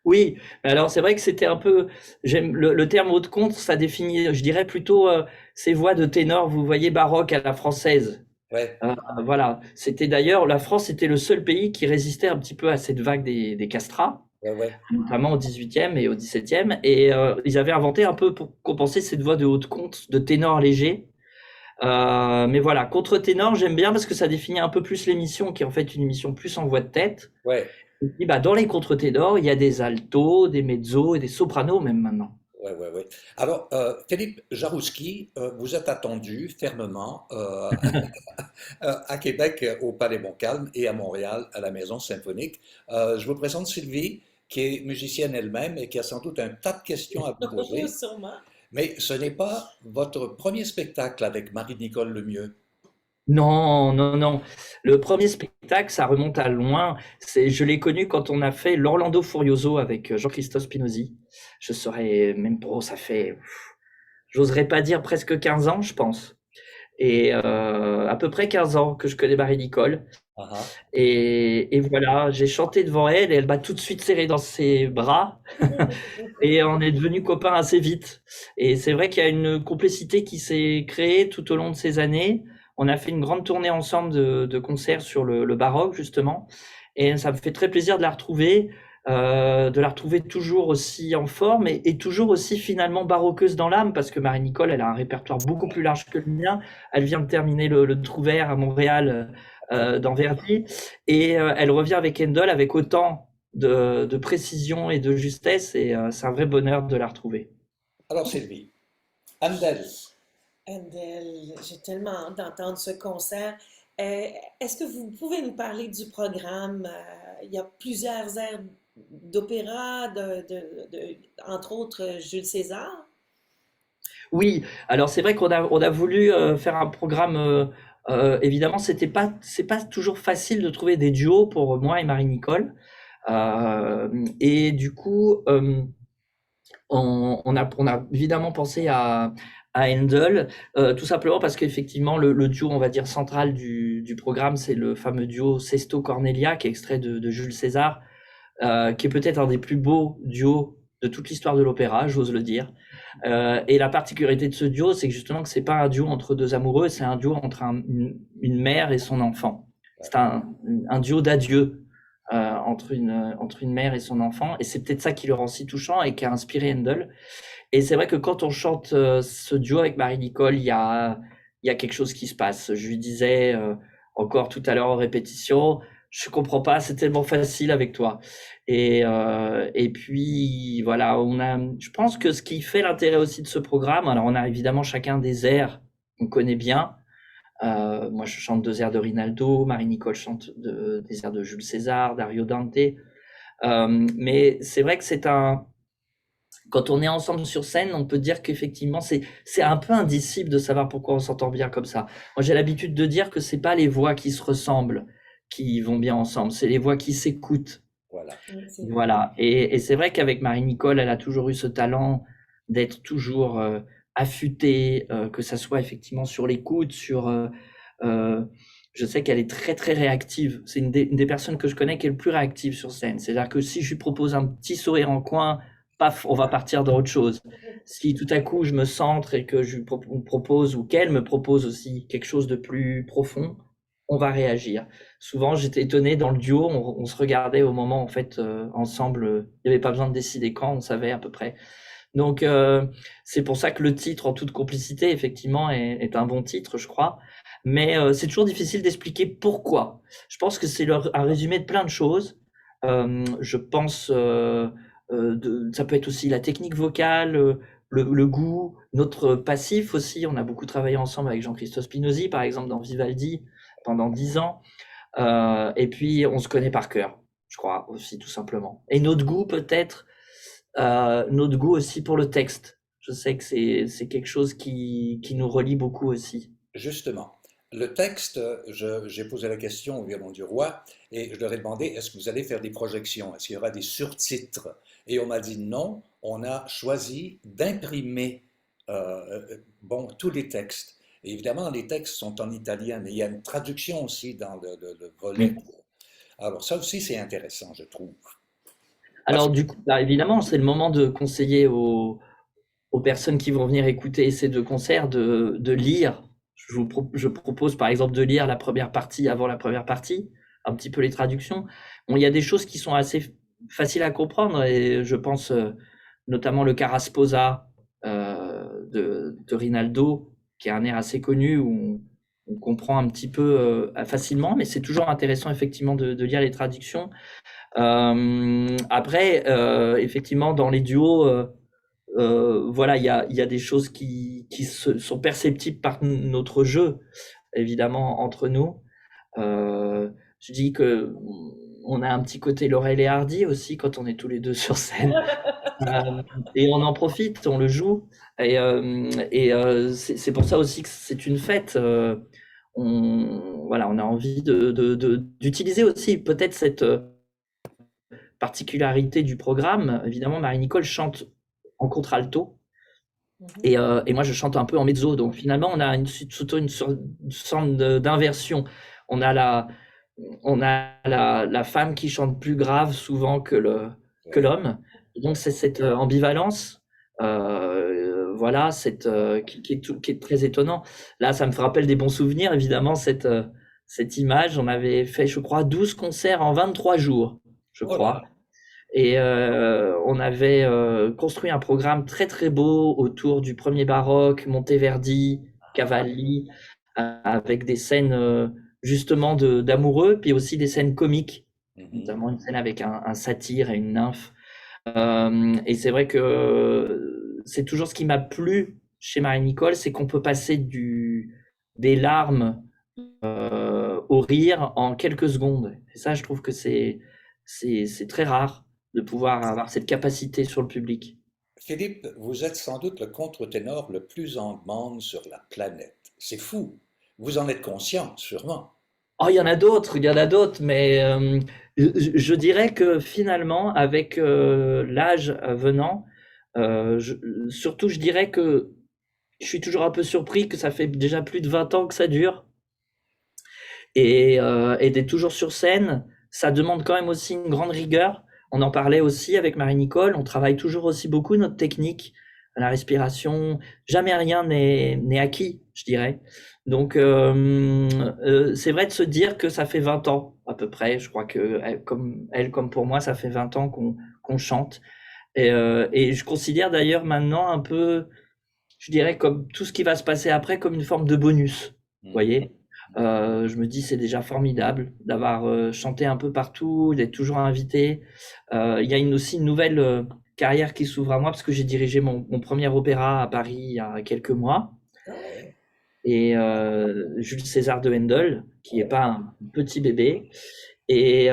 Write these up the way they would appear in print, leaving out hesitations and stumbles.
Oui, alors c'est vrai que c'était un peu, j'aime le terme haute contre, ça définit, je dirais plutôt ces voix de ténor, vous voyez, baroque à la française. Ouais, Voilà, c'était d'ailleurs, la France était le seul pays qui résistait un petit peu à cette vague des castrats, ouais, ouais. notamment au XVIIIe et au XVIIe, et ils avaient inventé un peu pour compenser cette voix de haute contre, de ténor léger. Mais voilà, contre-ténor, j'aime bien parce que ça définit un peu plus l'émission, qui est en fait une émission plus en voix de tête. Ouais. Et puis, bah, dans les contre-ténors, il y a des altos, des mezzos et des sopranos même maintenant. Ouais, ouais, ouais. Alors, Philippe Jarouski, vous êtes attendu fermement à Québec au Palais Montcalm et à Montréal à la Maison Symphonique. Je vous présente Sylvie, qui est musicienne elle-même et qui a sans doute un tas de questions à vous poser. Sûrement. Mais ce n'est pas votre premier spectacle avec Marie-Nicole Lemieux. Non, non, non. Le premier spectacle, ça remonte à loin. Je l'ai connu quand on a fait l'Orlando Furioso avec Jean-Christophe Spinozzi. Je saurais même pas, ça fait, j'oserais pas dire presque 15 ans, je pense. Et à peu près 15 ans que je connais Marie-Nicole. Ah ah. Et voilà, j'ai chanté devant elle et elle m'a tout de suite serré dans ses bras. Et on est devenus copains assez vite. Et c'est vrai qu'il y a une complicité qui s'est créée tout au long de ces années. On a fait une grande tournée ensemble de concerts sur le baroque, justement. Et ça me fait très plaisir de la retrouver toujours aussi en forme et toujours aussi finalement baroqueuse dans l'âme, parce que Marie-Nicole, elle a un répertoire beaucoup plus large que le mien. Elle vient de terminer le Trouvert à Montréal, dans Verdi. Et elle revient avec Handel avec autant de précision et de justesse, et c'est un vrai bonheur de la retrouver. Alors, Sylvie, Handel. Adèle, j'ai tellement hâte d'entendre ce concert. Est-ce que vous pouvez nous parler du programme? Il y a plusieurs airs d'opéra, entre autres Jules César. Oui, alors c'est vrai on a voulu faire un programme. Évidemment, c'est pas toujours facile de trouver des duos pour moi et Marie-Nicole. Et du coup, on a évidemment pensé à Handel, tout simplement parce qu'effectivement, le duo, on va dire, central du programme, c'est le fameux duo Sesto-Cornelia, qui est extrait de Jules César, qui est peut-être un des plus beaux duos de toute l'histoire de l'opéra, j'ose le dire. Et la particularité de ce duo, c'est que justement que c'est pas un duo entre deux amoureux, c'est un duo entre une mère et son enfant. C'est un duo d'adieu entre une mère et son enfant, et c'est peut-être ça qui le rend si touchant et qui a inspiré Handel. Et c'est vrai que quand on chante ce duo avec Marie-Nicole, il y a quelque chose qui se passe. Je lui disais encore tout à l'heure en répétition, je comprends pas, c'est tellement facile avec toi. Et puis voilà, je pense que ce qui fait l'intérêt aussi de ce programme, alors on a évidemment chacun des airs qu'on connaît bien. Moi, je chante deux airs de Rinaldo, Marie-Nicole chante des airs de Jules César, Dario Dante. Mais c'est vrai que quand on est ensemble sur scène, on peut dire qu'effectivement, c'est un peu indicible de savoir pourquoi on s'entend bien comme ça. Moi, j'ai l'habitude de dire que c'est pas les voix qui se ressemblent qui vont bien ensemble, c'est les voix qui s'écoutent. Voilà. Oui, c'est vrai. Voilà. Et c'est vrai qu'avec Marie-Nicole, elle a toujours eu ce talent d'être toujours affûtée, que ça soit effectivement sur l'écoute, euh, je sais qu'elle est très très réactive. C'est une des personnes que je connais qui est le plus réactive sur scène. C'est-à-dire que si je lui propose un petit sourire en coin, paf, on va partir dans autre chose. Si tout à coup je me centre et que je lui propose ou qu'elle me propose aussi quelque chose de plus profond, on va réagir. Souvent, j'étais étonné dans le duo, on se regardait au moment en fait ensemble. Il n'y avait pas besoin de décider quand, on savait à peu près. Donc c'est pour ça que le titre, en toute complicité, effectivement, est un bon titre, je crois. Mais c'est toujours difficile d'expliquer pourquoi. Je pense que c'est un résumé de plein de choses. Je pense, ça peut être aussi la technique vocale, le goût, notre passif aussi. On a beaucoup travaillé ensemble avec Jean-Christophe Spinozzi, par exemple, dans Vivaldi pendant 10 ans. Et puis, on se connaît par cœur, je crois aussi, tout simplement. Et notre goût peut-être, notre goût aussi pour le texte. Je sais que c'est quelque chose qui nous relie beaucoup aussi. Justement, le texte, j'ai posé la question au violon du roi et je leur ai demandé, est-ce que vous allez faire des projections? Est-ce qu'il y aura des surtitres? Et on m'a dit non, on a choisi d'imprimer bon, tous les textes. Et évidemment, les textes sont en italien, mais il y a une traduction aussi dans le volet. Oui. Alors ça aussi, c'est intéressant, je trouve. Parce Alors du coup, bah, évidemment, c'est le moment de conseiller aux personnes qui vont venir écouter ces deux concerts de lire. Je propose par exemple de lire la première partie avant la première partie, un petit peu les traductions. Bon, il y a des choses qui sont assez faciles à comprendre et je pense notamment le Carasposa de Rinaldo, qui est un air assez connu où on comprend un petit peu facilement, mais c'est toujours intéressant effectivement de lire les traductions. Après, effectivement, dans les duos, voilà, il y a des choses sont perceptibles par notre jeu, évidemment, entre nous. Je dis que on a un petit côté Laurel et Hardy aussi quand on est tous les deux sur scène. Et on en profite, on le joue. C'est pour ça aussi que c'est une fête. Voilà, on a envie d'utiliser aussi peut-être cette particularité du programme. Évidemment, Marie-Nicole chante en contralto. Mhm. Et moi, je chante un peu en mezzo. Donc finalement, on a surtout une sorte d'inversion. On a la femme qui chante plus grave souvent que ouais. l'homme. Et donc c'est cette ambivalence, voilà, qui est très étonnant. Là, ça me rappelle des bons souvenirs, évidemment, cette image. On avait fait, je crois, 12 concerts en 23 jours, je Oh là, crois. Et on avait construit un programme très très beau autour du premier baroque, Monteverdi, Cavalli, avec des scènes justement d'amoureux, puis aussi des scènes comiques, mhm. notamment une scène avec un satyre et une nymphe. Et c'est vrai que c'est toujours ce qui m'a plu chez Marie-Nicole, c'est qu'on peut passer des larmes au rire en quelques secondes. Et ça, je trouve que c'est très rare de pouvoir avoir cette capacité sur le public. Philippe, vous êtes sans doute le contre-ténor le plus en demande sur la planète. C'est fou. Vous en êtes conscient, sûrement. Oh, il y en a d'autres, mais je dirais que finalement, avec l'âge venant, je, surtout, je dirais que je suis toujours un peu surpris que ça fait déjà plus de 20 ans que ça dure. Et d'être toujours sur scène, ça demande quand même aussi une grande rigueur. On en parlait aussi avec Marie-Nicole, on travaille toujours aussi beaucoup notre technique, la respiration. Jamais rien n'est acquis, je dirais. Donc, c'est vrai de se dire que ça fait 20 ans à peu près. Je crois que comme pour moi, ça fait 20 ans qu'on chante. Et je considère d'ailleurs maintenant un peu, je dirais, comme tout ce qui va se passer après, comme une forme de bonus. Vous Mhm. voyez? Je me dis, c'est déjà formidable d'avoir chanté un peu partout, d'être toujours invité. Il y a aussi une nouvelle carrière qui s'ouvre à moi parce que j'ai dirigé mon premier opéra à Paris il y a quelques mois. Ah ouais, Et Jules César de Handel, qui n'est ouais. pas un petit bébé. Et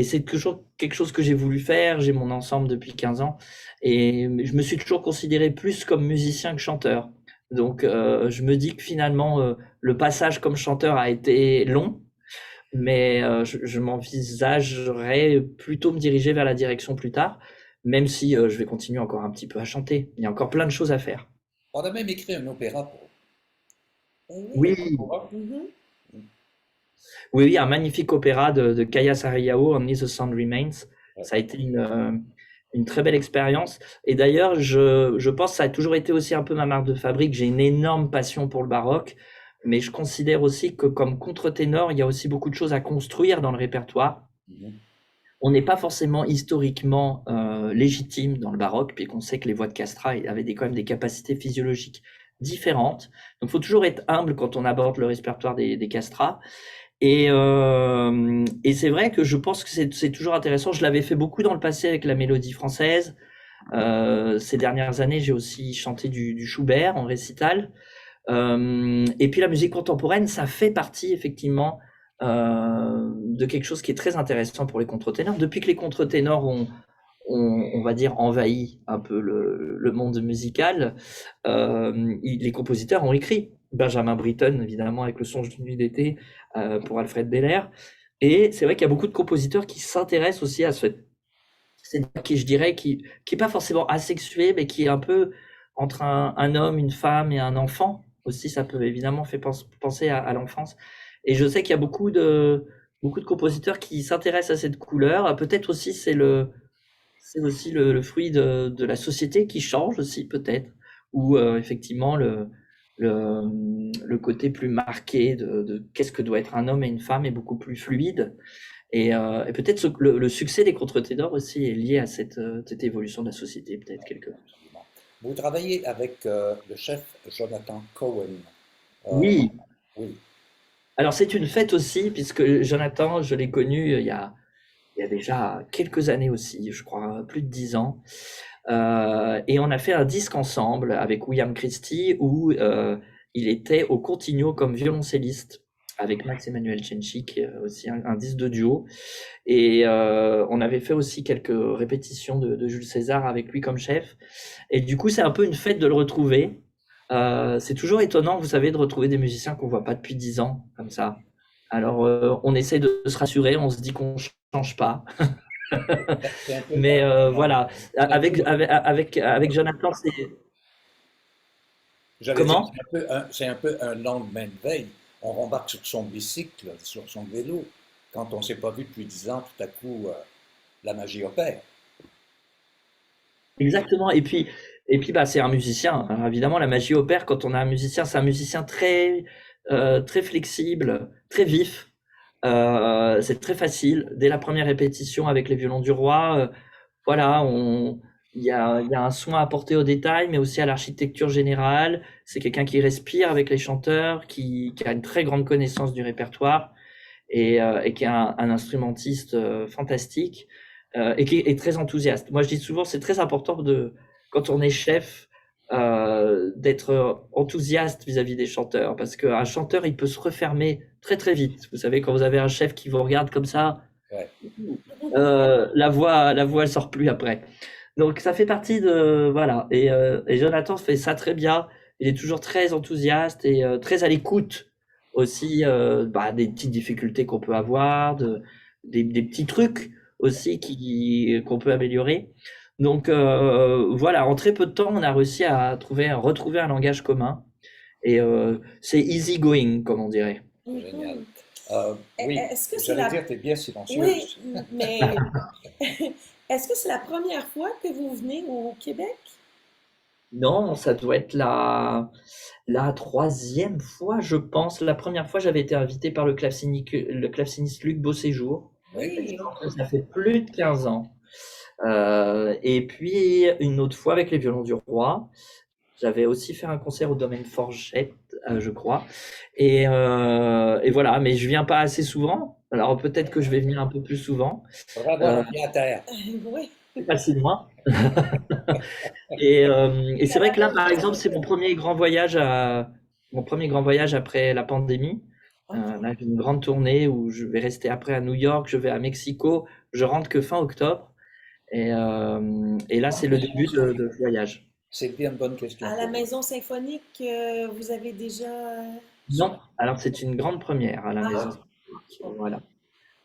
c'est toujours quelque chose que j'ai voulu faire. J'ai mon ensemble depuis 15 ans. Et je me suis toujours considéré plus comme musicien que chanteur. Donc, je me dis que finalement, le passage comme chanteur a été long, mais je m'envisagerais plutôt me diriger vers la direction plus tard, même si je vais continuer encore un petit peu à chanter. Il y a encore plein de choses à faire. On a même écrit un opéra Eh oui. Oui, Mhm. oui, oui, un magnifique opéra de Kaya Sarayao, Only the Sound Remains. Ça a été une très belle expérience. Et d'ailleurs, je pense que ça a toujours été aussi un peu ma marque de fabrique. J'ai une énorme passion pour le baroque, mais je considère aussi que comme contre-ténor, il y a aussi beaucoup de choses à construire dans le répertoire. Mhm. On n'est pas forcément historiquement légitime dans le baroque, puis qu'on sait que les voix de Castra avaient quand même des capacités physiologiques différentes. Donc, il faut toujours être humble quand on aborde le répertoire des castrats. Et c'est vrai que je pense que c'est toujours intéressant. Je l'avais fait beaucoup dans le passé avec la mélodie française. Ces dernières années, j'ai aussi chanté du Schubert en récital. Et puis la musique contemporaine, ça fait partie effectivement de quelque chose qui est très intéressant pour les contre-ténors. Depuis que les contre-ténors on va dire, envahi un peu le monde musical, les compositeurs ont écrit. Benjamin Britten, évidemment, avec Le Songe d'une nuit d'été pour Alfred Deller. Et c'est vrai qu'il y a beaucoup de compositeurs qui s'intéressent aussi à qui, je dirais, qui est pas forcément asexué, mais qui est un peu entre un homme, une femme et un enfant. Aussi, ça peut évidemment faire penser à l'enfance. Et je sais qu'il y a beaucoup beaucoup de compositeurs qui s'intéressent à cette couleur. Peut-être aussi c'est aussi le fruit de la société qui change aussi peut-être, ou effectivement le côté plus marqué de qu'est-ce que doit être un homme et une femme est beaucoup plus fluide. Et peut-être le succès des contre-ténors aussi est lié à cette évolution de la société, peut-être quelque part. Absolument. Vous travaillez avec le chef Jonathan Cohen. Euh, Oui, oui, alors c'est une fête aussi, puisque Jonathan, je l'ai connu il y a déjà quelques années aussi, je crois, plus de 10 ans. Et on a fait un disque ensemble avec William Christie où il était au continuo comme violoncelliste avec Max Emmanuel Cenci, qui est aussi un disque de duo. Et on avait fait aussi quelques répétitions de Jules César avec lui comme chef. Et du coup, c'est un peu une fête de le retrouver. C'est toujours étonnant, vous savez, de retrouver des musiciens qu'on voit pas depuis 10 ans, comme ça. Alors, on essaie de se rassurer, on se dit qu'on change pas. c'est un peu, Mais voilà, c'est un peu, avec Jonathan, c'est j'allais dire, comment? c'est un peu un lendemain de veille. On rembarque sur son bicycle, sur son vélo. Quand on ne s'est pas vu depuis 10 ans, tout à coup, la magie opère. Exactement. Et puis, bah, c'est un musicien. Alors, évidemment, la magie opère quand on a un musicien. C'est un musicien très flexible, très vif. C'est très facile. Dès la première répétition avec les violons du roi, voilà, il y a un soin apporté aux détails, mais aussi à l'architecture générale. C'est quelqu'un qui respire avec les chanteurs, qui a une très grande connaissance du répertoire et qui est un instrumentiste fantastique et qui est très enthousiaste. Moi, je dis souvent, c'est très important quand on est chef, d'être enthousiaste vis-à-vis des chanteurs, parce qu'un chanteur, il peut se refermer très très vite. Vous savez, quand vous avez un chef qui vous regarde comme ça, Ouais. la voix, elle sort plus après. Donc ça fait partie de voilà. Et Jonathan fait ça très bien. Il est toujours très enthousiaste et très à l'écoute aussi bah, des petites difficultés qu'on peut avoir, des petits trucs aussi qu'on peut améliorer. Donc voilà, en très peu de temps, on a réussi à retrouver un langage commun. Et c'est easy going, comme on dirait. Génial. Mhm. Oui, Est-ce que c'est j'allais la... dire, tu es bien Oui, silencieuse. mais est-ce que c'est la première fois que vous venez au Québec? Non, ça doit être la troisième fois, je pense. La première fois, j'avais été invité par le claveciniste Luc Beauséjour. Oui. Ça fait plus de 15 ans. Et puis, une autre fois avec les Violons du Roi. J'avais aussi fait un concert au Domaine Forget, je crois. Et voilà, mais je viens pas assez souvent. Alors peut-être que je vais venir un peu plus souvent. Bravo, Euh, on vient à terre. Oui. c'est pas si loin. Et C'est c'est à vrai la que là, par maison. exemple, c'est mon premier grand voyage après la pandémie. OK. Là, j'ai une grande tournée où je vais rester après à New York, je vais à Mexico, je rentre que fin octobre. Et là, c'est Bonne le question, début ça. de voyage. C'est bien une bonne question À la pour vous. maison symphonique, vous avez déjà... Non, alors c'est une grande première à la Maison Ah, Symphonique. OK. Voilà.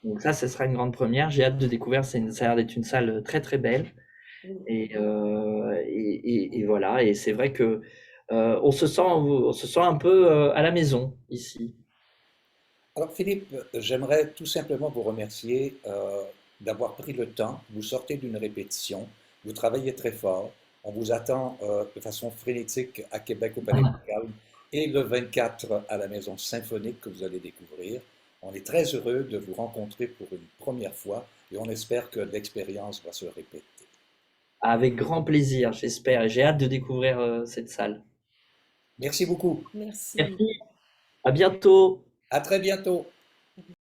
Donc ça, ce sera une grande première. J'ai hâte de découvrir. Ça a l'air d'être une salle très très belle. Oui. Et voilà. Et c'est vrai que on se sent un peu à la maison ici. Alors Philippe, j'aimerais tout simplement vous remercier d'avoir pris le temps. Vous sortez d'une répétition, vous travaillez très fort. On vous attend de façon frénétique à Québec au Palais Montcalm et le 24 à la Maison Symphonique que vous allez découvrir. On est très heureux de vous rencontrer pour une première fois et on espère que l'expérience va se répéter. Avec grand plaisir, j'espère. Et j'ai hâte de découvrir cette salle. Merci beaucoup. Merci. Merci. À bientôt. À très bientôt.